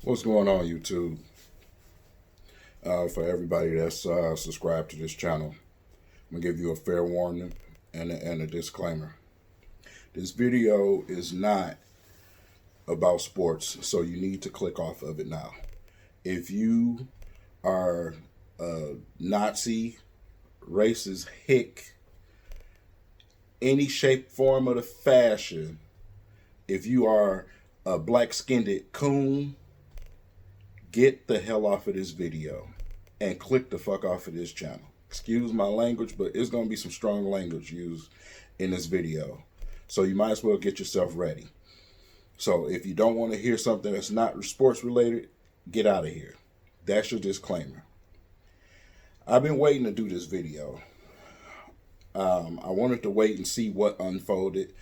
What's going on, YouTube? For everybody that's subscribed to this channel, I'm gonna give you a fair warning and a disclaimer. This video is not about sports, so you need to click off of it now. If you are a Nazi, racist hick, any shape, form of the fashion, if you are a black-skinned coon, get the hell off of this video and click the fuck off of this channel. Excuse my language, but it's going to be some strong language used in this video. So you might as well get yourself ready. So if you don't want to hear something that's not sports related, get out of here. That's your disclaimer. I've been waiting to do this video. I wanted to wait and see what unfolded,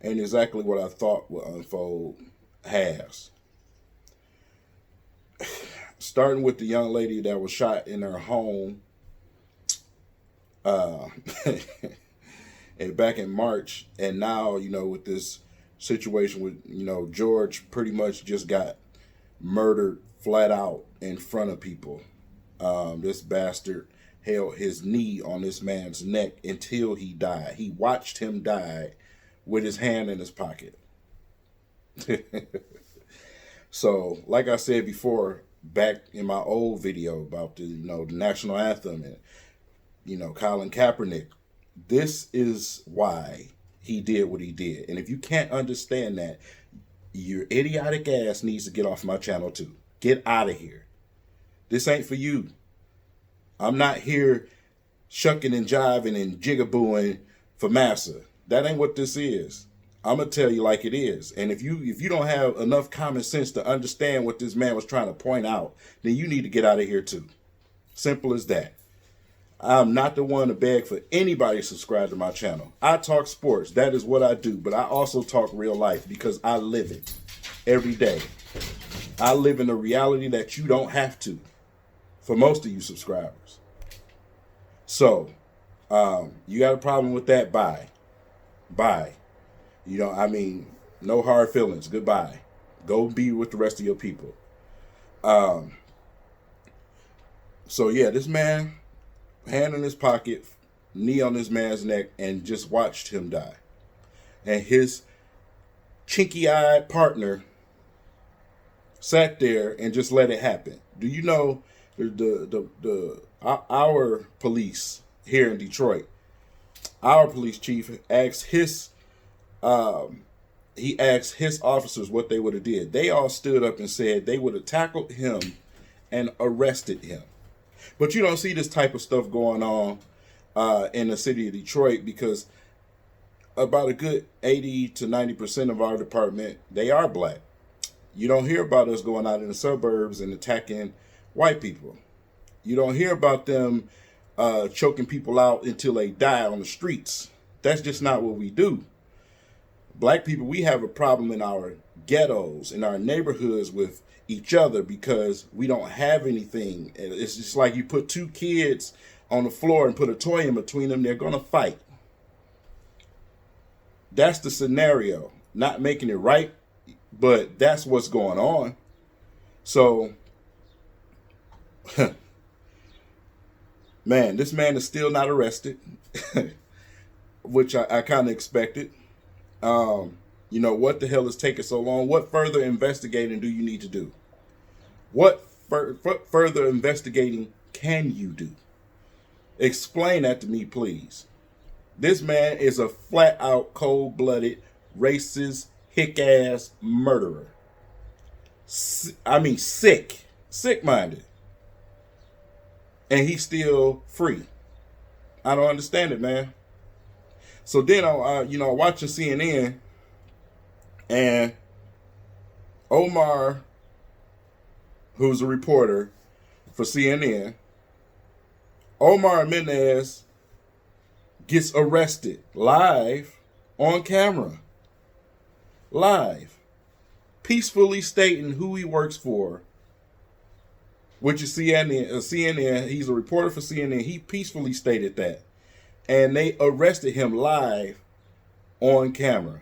and exactly what I thought would unfold has. Starting with the young lady that was shot in her home and back in March, and now, with this situation with, George pretty much just got murdered flat out in front of people. This bastard held his knee on this man's neck until he died. He watched him die with his hand in his pocket. So, like I said before, back in my old video about the national anthem and Colin Kaepernick, this is why he did what he did. And if you can't understand that, your idiotic ass needs to get off my channel too. Get out of here. This ain't for you. I'm not here shucking and jiving and jigabooing for massa. That ain't what this is. I'm gonna tell you like it is. And if you don't have enough common sense to understand what this man was trying to point out, then you need to get out of here too. Simple as that. I'm not the one to beg for anybody to subscribe to my channel. I talk sports. That is what I do. But I also talk real life because I live it every day. I live in a reality that you don't have to, for most of you subscribers. So, you got a problem with that? Bye. Bye. No hard feelings. Goodbye. Go be with the rest of your people. So yeah, this man, hand in his pocket, knee on this man's neck, and just watched him die. And his chinky-eyed partner sat there and just let it happen. Do you know our police here in Detroit, our police chief asked his officers what they would have did. They all stood up and said they would have tackled him and arrested him. But you don't see this type of stuff going on in the city of Detroit because about a good 80 to 90% of our department, they are black. You don't hear about us going out in the suburbs and attacking white people. You don't hear about them choking people out until they die on the streets. That's just not what we do. Black people, we have a problem in our ghettos, in our neighborhoods with each other because we don't have anything. It's just like you put two kids on the floor and put a toy in between them, they're going to fight. That's the scenario. Not making it right, but that's what's going on. So, man, this man is still not arrested, which I kind of expected. What the hell is taking so long? What further investigating do you need to do? What further investigating can you do? Explain that to me, please. This man is a flat out, cold-blooded, racist, hick-ass murderer. Sick-minded. And he's still free. I don't understand it, man. So then, watching CNN, and Omar, who's a reporter for CNN, Omar Menez gets arrested live on camera. Live. Peacefully stating who he works for, which is CNN. He's a reporter for CNN. He peacefully stated that. And they arrested him live on camera.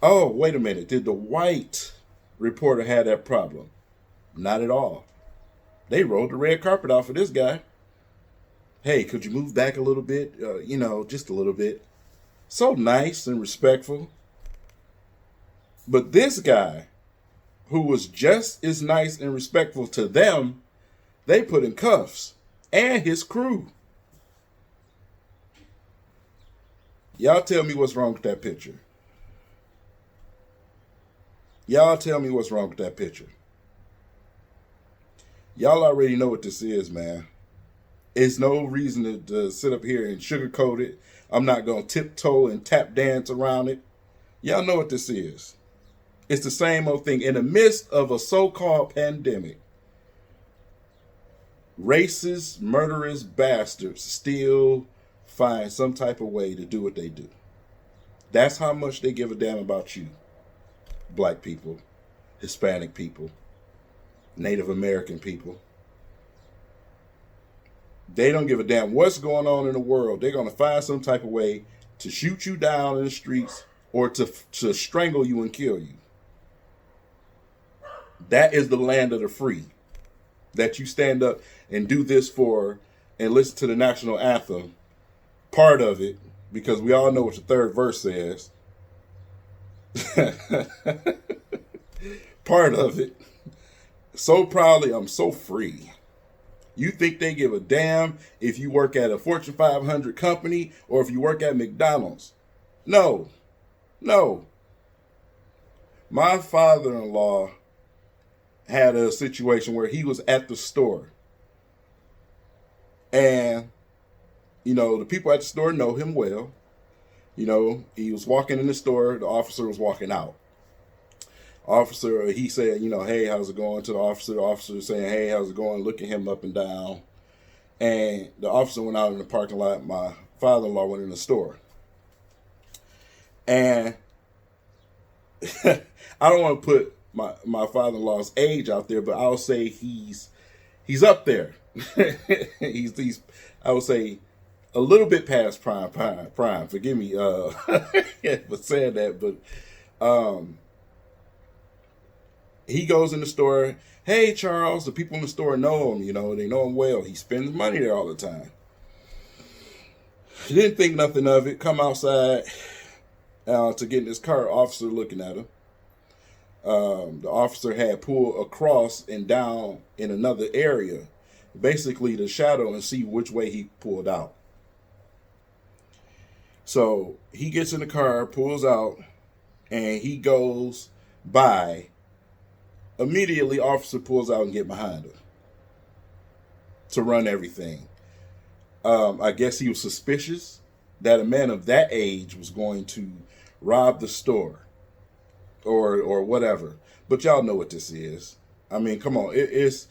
Oh, wait a minute. Did the white reporter have that problem? Not at all. They rolled the red carpet off of this guy. Hey, could you move back a little bit? Just a little bit. So nice and respectful. But this guy, who was just as nice and respectful to them, they put in cuffs, and his crew. Y'all tell me what's wrong with that picture. Y'all tell me what's wrong with that picture. Y'all already know what this is, man. It's no reason to sit up here and sugarcoat it. I'm not going to tiptoe and tap dance around it. Y'all know what this is. It's the same old thing. In the midst of a so-called pandemic, racist, murderous bastards still find some type of way to do what they do. That's how much they give a damn about you. Black people, Hispanic people, Native American people. They don't give a damn what's going on in the world. They're going to find some type of way to shoot you down in the streets or to strangle you and kill you. That is the land of the free. That you stand up and do this for and listen to the national anthem. Part of it, because we all know what the third verse says. Part of it. So proudly, I'm so free. You think they give a damn if you work at a Fortune 500 company or if you work at McDonald's? No. No. My father-in-law had a situation where he was at the store. And, the people at the store know him well. He was walking in the store. The officer was walking out. Officer, he said, hey, how's it going to the officer? The officer saying, hey, how's it going? Looking him up and down. And the officer went out in the parking lot. My father-in-law went in the store. And I don't want to put my father-in-law's age out there, but I'll say he's up there. he's I would say a little bit past prime. Forgive me for saying that, but he goes in the store. Hey, Charles, the people in the store know him. They know him well. He spends money there all the time. He didn't think nothing of it. Come outside to get in his car. Officer looking at him. The officer had pulled across and down in another area, basically to shadow and see which way he pulled out. So he gets in the car, pulls out, and he goes by. Immediately, officer pulls out and get behind him to run everything. I guess he was suspicious that a man of that age was going to rob the store or whatever. But y'all know what this is. I mean, come on. It's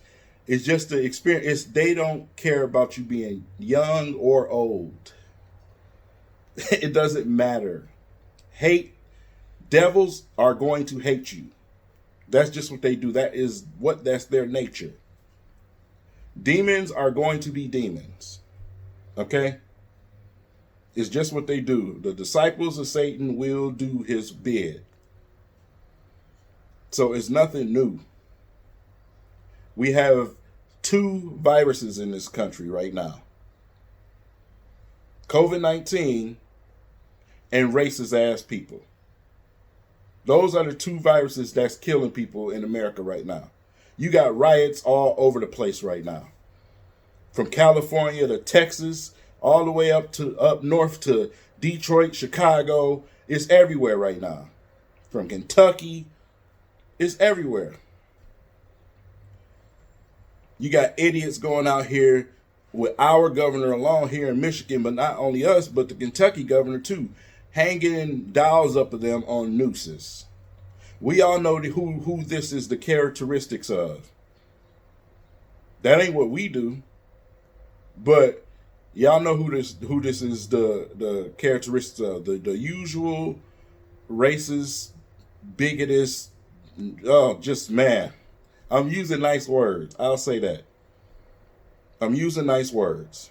just the experience. They don't care about you being young or old. It doesn't matter. Devils are going to hate you. That's just what they do. That's their nature. Demons are going to be demons. Okay? It's just what they do. The disciples of Satan will do his bid. So it's nothing new. We have 2 viruses in this country right now. COVID-19 and racist ass people. Those are the 2 viruses that's killing people in America right now. You got riots all over the place right now. From California to Texas, all the way up north to Detroit, Chicago. It's everywhere right now. From Kentucky, it's everywhere. You got idiots going out here with our governor along here in Michigan, but not only us, but the Kentucky governor too, hanging dolls up of them on nooses. We all know who this is the characteristics of. That ain't what we do. But y'all know who this is the characteristics of. The usual racist, bigotous, just man. I'm using nice words. I'll say that. I'm using nice words.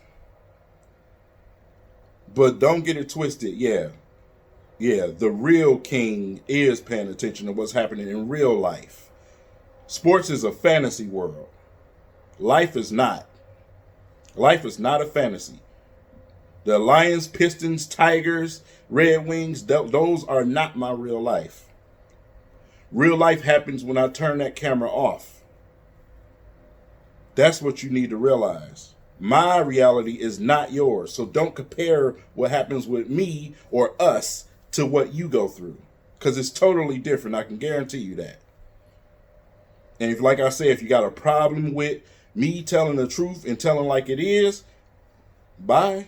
But don't get it twisted. Yeah. Yeah, the real king is paying attention to what's happening in real life. Sports is a fantasy world. Life is not. Life is not a fantasy. The Lions, Pistons, Tigers, Red Wings, those are not my real life. Real life happens when I turn that camera off. That's what you need to realize. My reality is not yours. So don't compare what happens with me or us to what you go through. Because it's totally different. I can guarantee you that. And if, like I said, if you got a problem with me telling the truth and telling like it is, bye.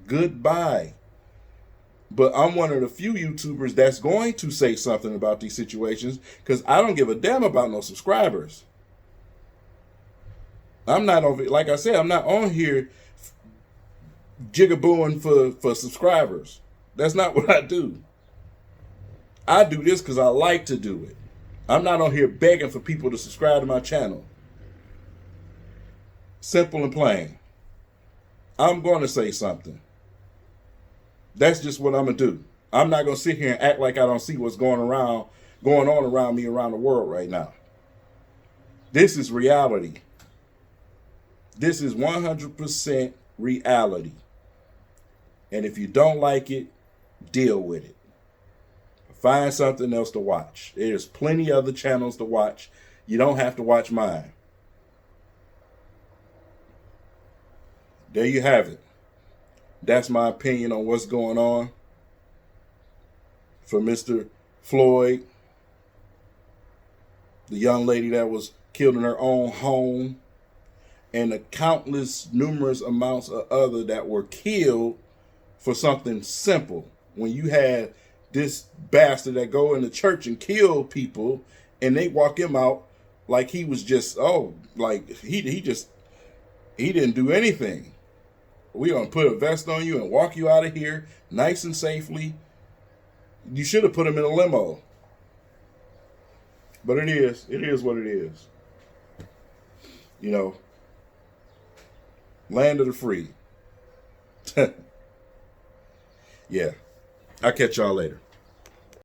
Goodbye. But I'm one of the few YouTubers that's going to say something about these situations because I don't give a damn about no subscribers. I'm not on, like I said, I'm not on here jigabooing for subscribers. That's not what I do. I do this because I like to do it. I'm not on here begging for people to subscribe to my channel. Simple and plain. I'm going to say something. That's just what I'm going to do. I'm not going to sit here and act like I don't see what's going on around me around the world right now. This is reality. This is 100% reality. And if you don't like it, deal with it. Find something else to watch. There's plenty of other channels to watch. You don't have to watch mine. There you have it. That's my opinion on what's going on for Mr. Floyd, the young lady that was killed in her own home, and the countless, numerous amounts of other that were killed for something simple. When you had this bastard that go into church and kill people, and they walk him out like he was just, like he didn't do anything. We're going to put a vest on you and walk you out of here nice and safely. You should have put him in a limo. But it is what it is. You know, land of the free. Yeah. I'll catch y'all later.